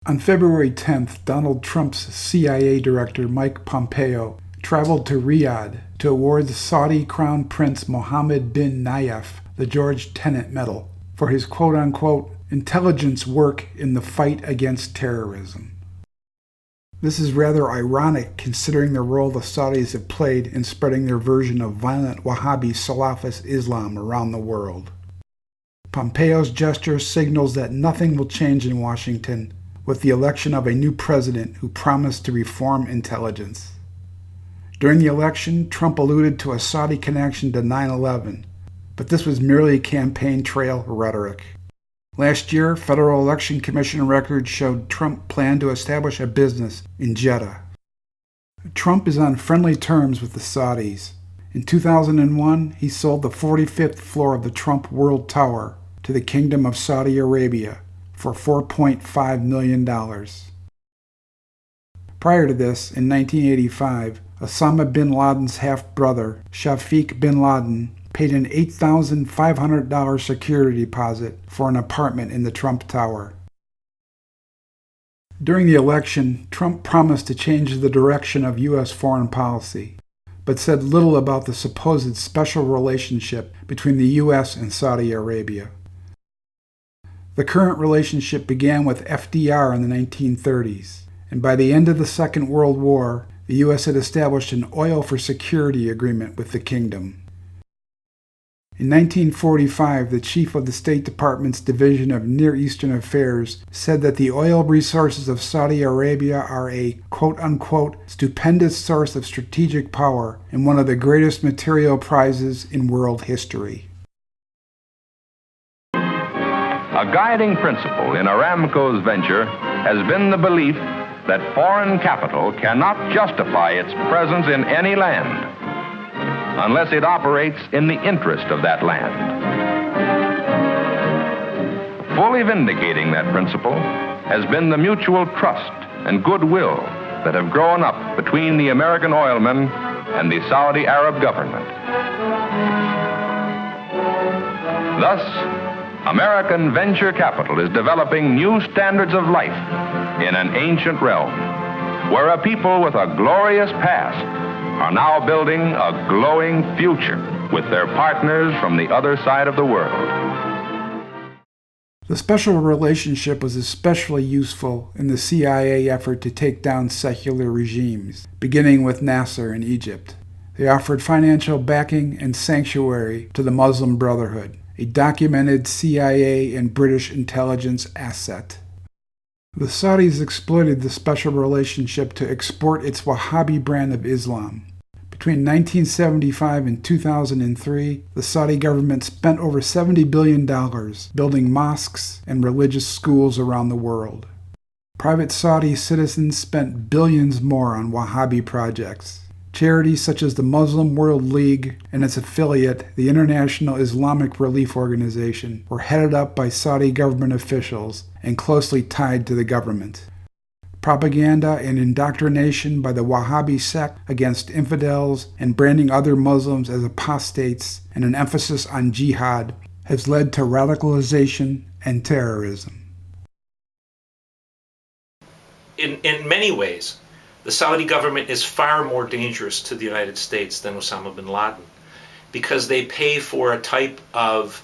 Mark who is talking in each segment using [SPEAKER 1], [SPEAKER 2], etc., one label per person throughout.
[SPEAKER 1] On February 10th, Donald Trump's CIA director Mike Pompeo traveled to Riyadh to award the Saudi Crown Prince Mohammed bin Nayef the George Tenet Medal for his quote-unquote intelligence work in the fight against terrorism. This is rather ironic considering the role the Saudis have played in spreading their version of violent Wahhabi Salafist Islam around the world. Pompeo's gesture signals that nothing will change in Washington with the election of a new president who promised to reform intelligence. During the election, Trump alluded to a Saudi connection to 9/11, but this was merely campaign trail rhetoric. Last year, Federal Election Commission records showed Trump planned to establish a business in Jeddah. Trump is on friendly terms with the Saudis. In 2001, he sold the 45th floor of the Trump World Tower to the Kingdom of Saudi Arabia for $4.5 million. Prior to this, in 1985, Osama bin Laden's half-brother, Shafiq bin Laden, paid an $8,500 security deposit for an apartment in the Trump Tower. During the election, Trump promised to change the direction of U.S. foreign policy, but said little about the supposed special relationship between the U.S. and Saudi Arabia. The current relationship began with FDR in the 1930s, and by the end of the Second World War, the U.S. had established an oil for security agreement with the kingdom. In 1945, the chief of the State Department's Division of Near Eastern Affairs said that the oil resources of Saudi Arabia are a quote-unquote stupendous source of strategic power and one of the greatest material prizes in world history.
[SPEAKER 2] A guiding principle in Aramco's venture has been the belief that foreign capital cannot justify its presence in any land unless it operates in the interest of that land. Fully vindicating that principle has been the mutual trust and goodwill that have grown up between the American oilmen and the Saudi Arab government. Thus, American venture capital is developing new standards of life in an ancient realm, where a people with a glorious past are now building a glowing future with their partners from the other side of the world.
[SPEAKER 1] The special relationship was especially useful in the CIA effort to take down secular regimes, beginning with Nasser in Egypt. They offered financial backing and sanctuary to the Muslim Brotherhood, a documented CIA and British intelligence asset. The Saudis exploited the special relationship to export its Wahhabi brand of Islam. Between 1975 and 2003, the Saudi government spent over $70 billion building mosques and religious schools around the world. Private Saudi citizens spent billions more on Wahhabi projects. Charities such as the Muslim World League and its affiliate, the International Islamic Relief Organization, were headed up by Saudi government officials and closely tied to the government. Propaganda and indoctrination by the Wahhabi sect against infidels and branding other Muslims as apostates and an emphasis on jihad has led to radicalization and terrorism.
[SPEAKER 3] In many ways, the Saudi government is far more dangerous to the United States than Osama bin Laden, because they pay for a type of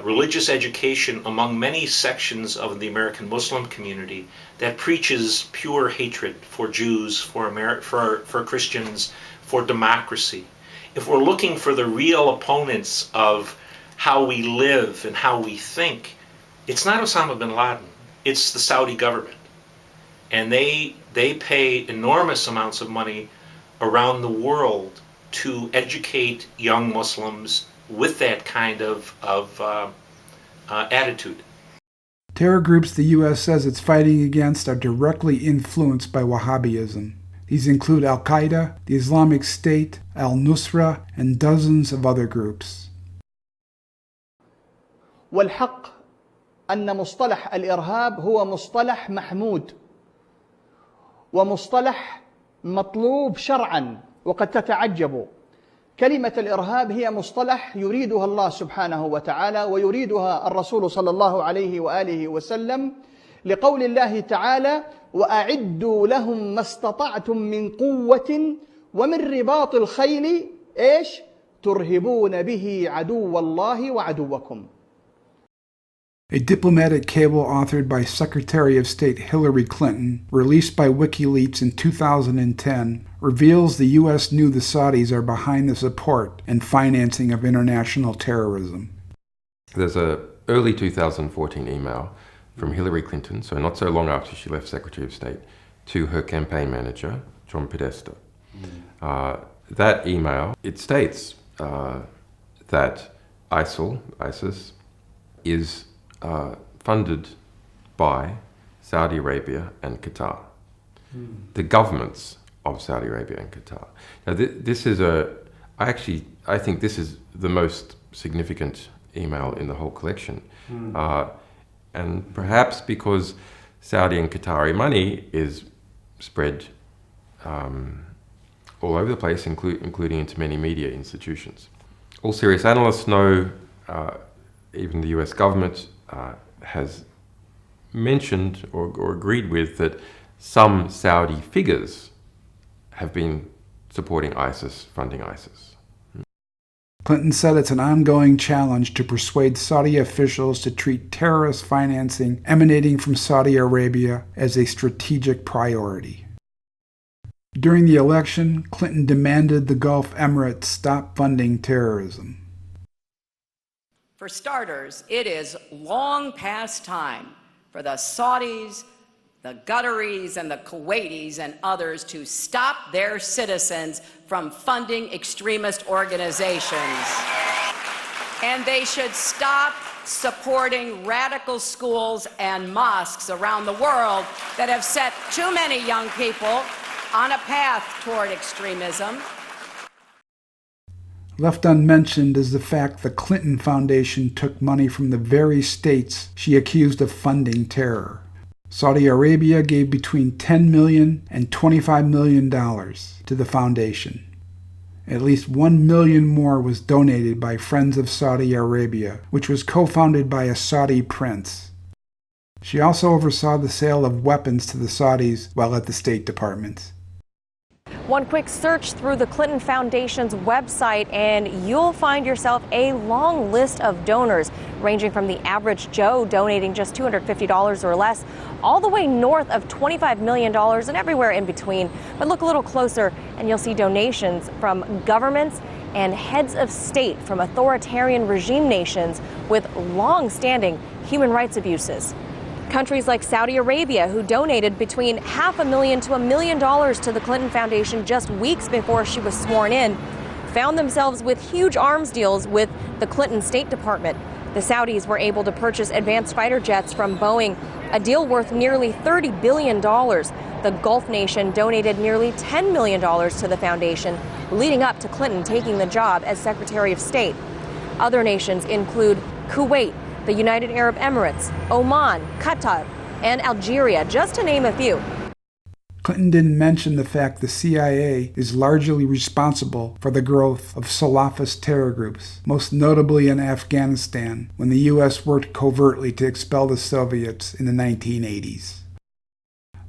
[SPEAKER 3] religious education among many sections of the American Muslim community that preaches pure hatred for Jews, for Christians, for democracy. If we're looking for the real opponents of how we live and how we think, it's not Osama bin Laden, it's the Saudi government. And they pay enormous amounts of money around the world to educate young Muslims with that kind of attitude.
[SPEAKER 1] Terror groups the U.S. says it's fighting against are directly influenced by Wahhabism. These include al-Qaeda, the Islamic State, al-Nusra, and dozens of other groups.
[SPEAKER 4] والحق أن مصطلح الإرهاب هو مصطلح محمود ومصطلح مطلوب شرعا، وقد تتعجبوا. كلمة الإرهاب هي مصطلح يريدها الله سبحانه وتعالى ويريدها الرسول صلى الله عليه وآله وسلم لقول الله تعالى وأعدوا لهم ما استطعتم من قوة ومن رباط الخيل إيش؟ ترهبون به عدو الله وعدوكم.
[SPEAKER 1] A diplomatic cable authored by Secretary of State Hillary Clinton, released by WikiLeaks in 2010, reveals the U.S. knew the Saudis are behind the support and financing of international terrorism.
[SPEAKER 5] There's an early 2014 email from Hillary Clinton, so not so long after she left Secretary of State, to her campaign manager, John Podesta. That email, it states that ISIS, is funded by Saudi Arabia and Qatar, the governments of Saudi Arabia and Qatar. Now, I think this is the most significant email in the whole collection. And perhaps because Saudi and Qatari money is spread all over the place, including into many media institutions. All serious analysts know, even the US government has mentioned or agreed with that some Saudi figures have been supporting ISIS, funding ISIS.
[SPEAKER 1] Clinton said it's an ongoing challenge to persuade Saudi officials to treat terrorist financing emanating from Saudi Arabia as a strategic priority. During the election, Clinton demanded the Gulf Emirates stop funding terrorism.
[SPEAKER 6] For starters, it is long past time for the Saudis, the Qataris, and the Kuwaitis and others to stop their citizens from funding extremist organizations. And they should stop supporting radical schools and mosques around the world that have set too many young people on a path toward extremism.
[SPEAKER 1] Left unmentioned is the fact the Clinton Foundation took money from the very states she accused of funding terror. Saudi Arabia gave between $10 million and $25 million to the foundation. At least $1 million more was donated by Friends of Saudi Arabia, which was co-founded by a Saudi prince. She also oversaw the sale of weapons to the Saudis while at the State Department.
[SPEAKER 7] One quick search through the Clinton Foundation's website and you'll find yourself a long list of donors, ranging from the average Joe donating just $250 or less, all the way north of $25 million and everywhere in between. But look a little closer and you'll see donations from governments and heads of state from authoritarian regime nations with long-standing human rights abuses. Countries like Saudi Arabia, who donated between $500,000 to $1 million to the Clinton Foundation just weeks before she was sworn in, found themselves with huge arms deals with the Clinton State Department. The Saudis were able to purchase advanced fighter jets from Boeing, a deal worth nearly $30 billion. The Gulf nation donated nearly $10 million to the foundation, leading up to Clinton taking the job as Secretary of State. Other nations include Kuwait, the United Arab Emirates, Oman, Qatar, and Algeria, just to name a few.
[SPEAKER 1] Clinton didn't mention the fact the CIA is largely responsible for the growth of Salafist terror groups, most notably in Afghanistan, when the U.S. worked covertly to expel the Soviets in the 1980s.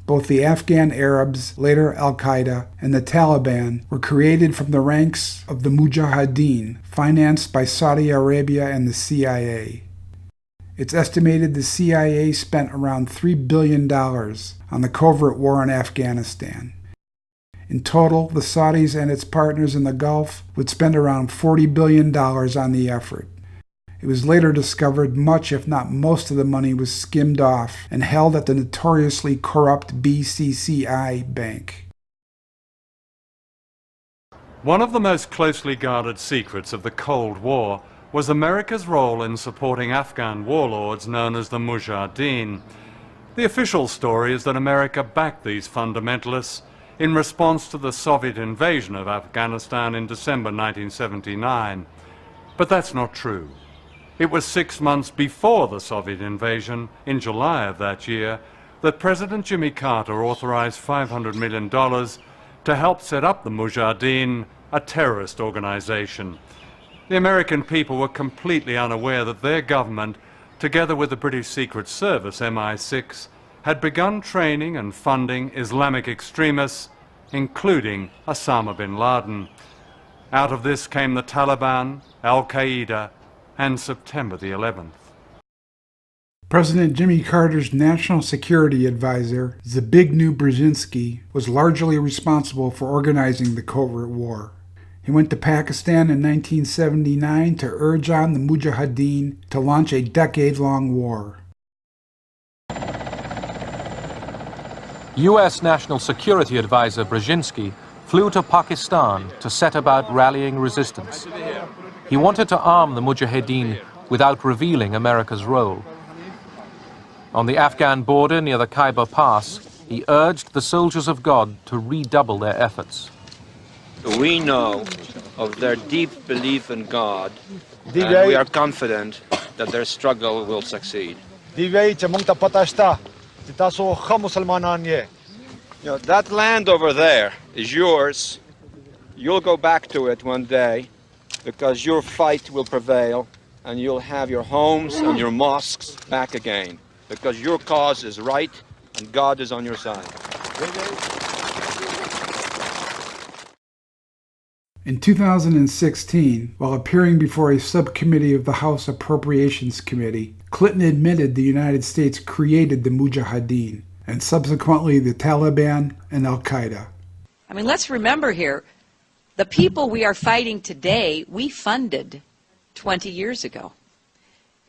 [SPEAKER 1] Both the Afghan Arabs, later al-Qaeda, and the Taliban were created from the ranks of the Mujahideen, financed by Saudi Arabia and the CIA. It's estimated the CIA spent around $3 billion on the covert war in Afghanistan. In total, the Saudis and its partners in the Gulf would spend around $40 billion on the effort. It was later discovered much, if not most, of the money was skimmed off and held at the notoriously corrupt BCCI bank.
[SPEAKER 8] One of the most closely guarded secrets of the Cold War was America's role in supporting Afghan warlords known as the Mujahideen. The official story is that America backed these fundamentalists in response to the Soviet invasion of Afghanistan in December 1979. But that's not true. It was 6 months before the Soviet invasion, in July of that year, that President Jimmy Carter authorized $500 million to help set up the Mujahideen, a terrorist organization. The American people were completely unaware that their government, together with the British Secret Service, MI6, had begun training and funding Islamic extremists, including Osama bin Laden. Out of this came the Taliban, al-Qaeda, and September the 11th.
[SPEAKER 1] President Jimmy Carter's national security advisor, Zbigniew Brzezinski, was largely responsible for organizing the covert war. He went to Pakistan in 1979 to urge on the Mujahideen to launch a decade-long war.
[SPEAKER 9] U.S. National Security Advisor Brzezinski flew to Pakistan to set about rallying resistance. He wanted to arm the Mujahideen without revealing America's role. On the Afghan border near the Khyber Pass, he urged the soldiers of God to redouble their efforts.
[SPEAKER 10] We know of their deep belief in God, and we are confident that their struggle will succeed. That land over there is yours. You'll go back to it one day because your fight will prevail and you'll have your homes and your mosques back again because your cause is right and God is on your side.
[SPEAKER 1] In 2016, while appearing before a subcommittee of the House Appropriations Committee, Clinton admitted the United States created the Mujahideen, and subsequently the Taliban and al-Qaeda.
[SPEAKER 6] I mean, let's remember here, the people we are fighting today, we funded 20 years ago.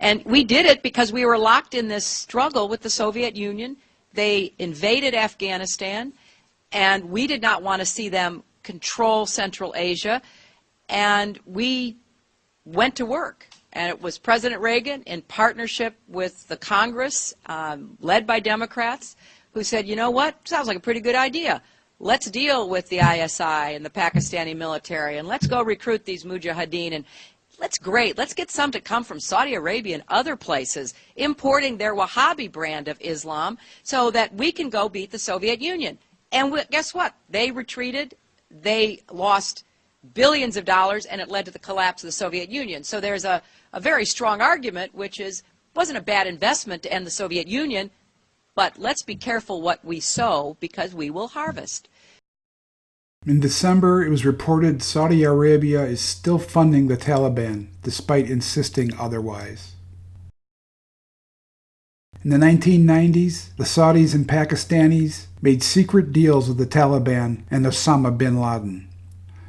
[SPEAKER 6] And we did it because we were locked in this struggle with the Soviet Union. They invaded Afghanistan, and we did not want to see them control Central Asia, and we went to work. And it was President Reagan in partnership with the Congress, led by Democrats, who said, you know what, sounds like a pretty good idea. Let's deal with the ISI and the Pakistani military, and let's go recruit these Mujahideen, and let's get some to come from Saudi Arabia and other places, importing their Wahhabi brand of Islam so that we can go beat the Soviet Union. And guess what? They retreated. They lost billions of dollars, and it led to the collapse of the Soviet Union. So there's a very strong argument, which is, it wasn't a bad investment to end the Soviet Union, but let's be careful what we sow because we will harvest.
[SPEAKER 1] In December, it was reported Saudi Arabia is still funding the Taliban, despite insisting otherwise. In the 1990s, the Saudis and Pakistanis made secret deals with the Taliban and Osama bin Laden.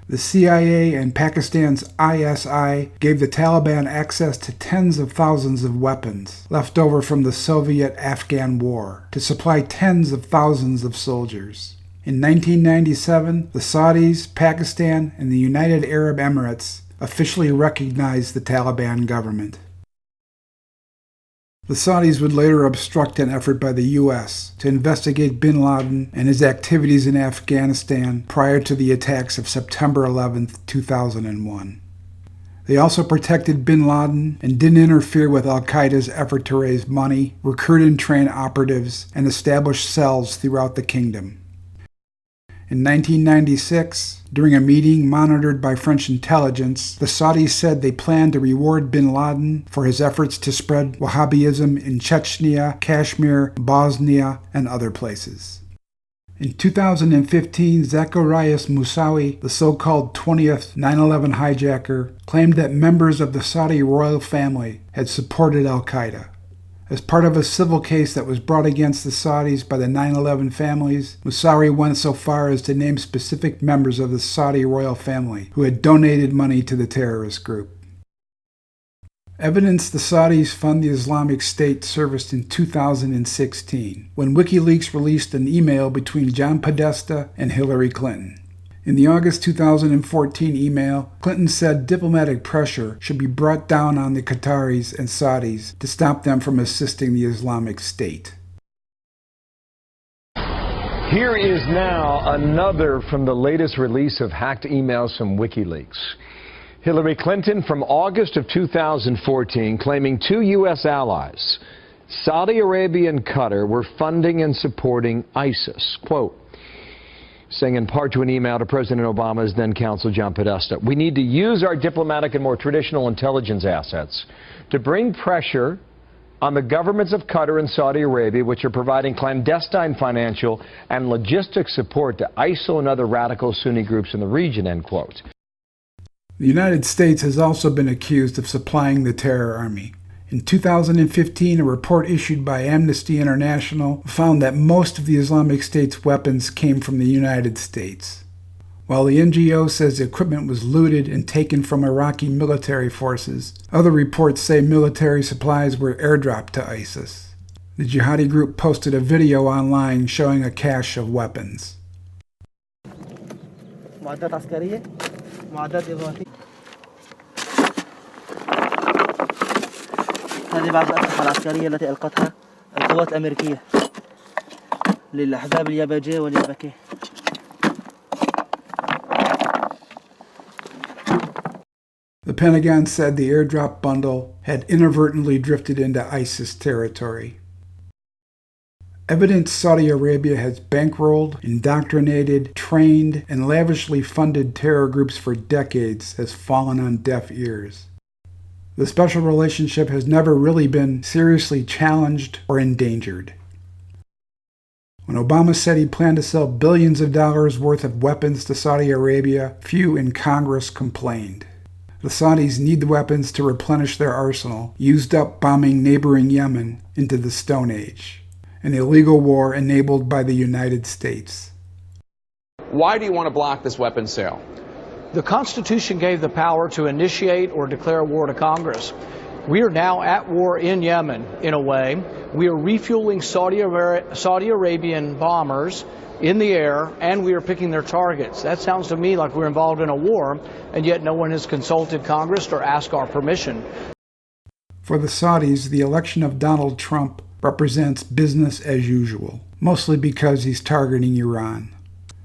[SPEAKER 1] The CIA and Pakistan's ISI gave the Taliban access to tens of thousands of weapons left over from the Soviet-Afghan War to supply tens of thousands of soldiers. In 1997, the Saudis, Pakistan, and the United Arab Emirates officially recognized the Taliban government. The Saudis would later obstruct an effort by the U.S. to investigate bin Laden and his activities in Afghanistan prior to the attacks of September 11, 2001. They also protected bin Laden and didn't interfere with al-Qaeda's effort to raise money, recruit and train operatives, and establish cells throughout the kingdom. In 1996, during a meeting monitored by French intelligence, the Saudis said they planned to reward bin Laden for his efforts to spread Wahhabism in Chechnya, Kashmir, Bosnia, and other places. In 2015, Zacarias Moussaoui, the so-called 20th 9/11 hijacker, claimed that members of the Saudi royal family had supported al-Qaeda. As part of a civil case that was brought against the Saudis by the 9/11 families, Moussaoui went so far as to name specific members of the Saudi royal family who had donated money to the terrorist group. Evidence the Saudis fund the Islamic State surfaced in 2016, when WikiLeaks released an email between John Podesta and Hillary Clinton. In the August 2014 email, Clinton said diplomatic pressure should be brought down on the Qataris and Saudis to stop them from assisting the Islamic State.
[SPEAKER 11] Here is now another from the latest release of hacked emails from WikiLeaks. Hillary Clinton from August of 2014 claiming two U.S. allies, Saudi Arabia and Qatar, were funding and supporting ISIS. Quote, saying in part to an email to President Obama's then counsel John Podesta, we need to use our diplomatic and more traditional intelligence assets to bring pressure on the governments of Qatar and Saudi Arabia, which are providing clandestine financial and logistics support to ISIL and other radical Sunni groups in the region, end quote.
[SPEAKER 1] The United States has also been accused of supplying the terror army. In 2015, a report issued by Amnesty International found that most of the Islamic State's weapons came from the United States. While the NGO says the equipment was looted and taken from Iraqi military forces, other reports say military supplies were airdropped to ISIS. The jihadi group posted a video online showing a cache of weapons.
[SPEAKER 12] معدات عسكرية معدات إضافية هذه بعض الأسلحة العسكرية التي ألقتها القوات الأمريكية للأحزاب اليابجية واليابكية.
[SPEAKER 1] The Pentagon said the airdrop bundle had inadvertently drifted into ISIS territory. Evidence Saudi Arabia has bankrolled, indoctrinated, trained, and lavishly funded terror groups for decades has fallen on deaf ears. The special relationship has never really been seriously challenged or endangered. When Obama said he planned to sell billions of dollars worth of weapons to Saudi Arabia, few in Congress complained. The Saudis need the weapons to replenish their arsenal, used up bombing neighboring Yemen into the Stone Age, an illegal war enabled by the United States.
[SPEAKER 13] Why do you want to block this weapons sale?
[SPEAKER 14] The Constitution gave the power to initiate or declare war to Congress. We are now at war in Yemen, in a way. We are refueling Saudi Arabian bombers in the air, and we are picking their targets. That sounds to me like we're involved in a war, and yet no one has consulted Congress or asked our permission.
[SPEAKER 1] For the Saudis, the election of Donald Trump represents business as usual, mostly because he's targeting Iran.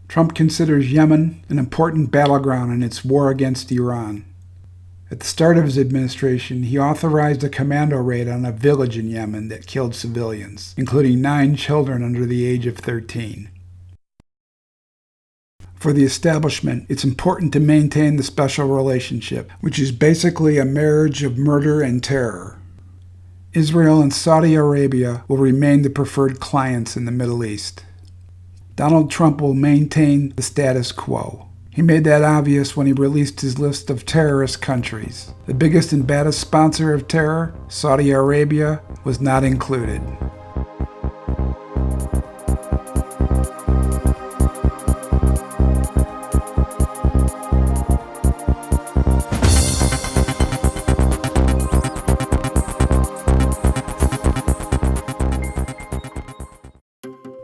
[SPEAKER 1] Trump considers Yemen an important battleground in its war against Iran. At the start of his administration, he authorized a commando raid on a village in Yemen that killed civilians, including 9 children under the age of 13. For the establishment, it's important to maintain the special relationship, which is basically a marriage of murder and terror. Israel and Saudi Arabia will remain the preferred clients in the Middle East. Donald Trump will maintain the status quo. He made that obvious when he released his list of terrorist countries. The biggest and baddest sponsor of terror, Saudi Arabia, was not included.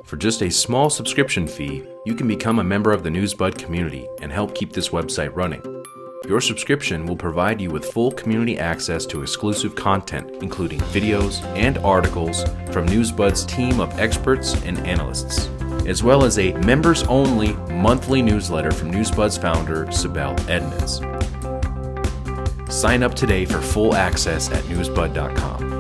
[SPEAKER 15] For just a small subscription fee, you can become a member of the Newsbud community and help keep this website running. Your subscription will provide you with full community access to exclusive content, including videos and articles from Newsbud's team of experts and analysts, as well as a members-only monthly newsletter from Newsbud's founder, Sibel Edmonds. Sign up today for full access at newsbud.com.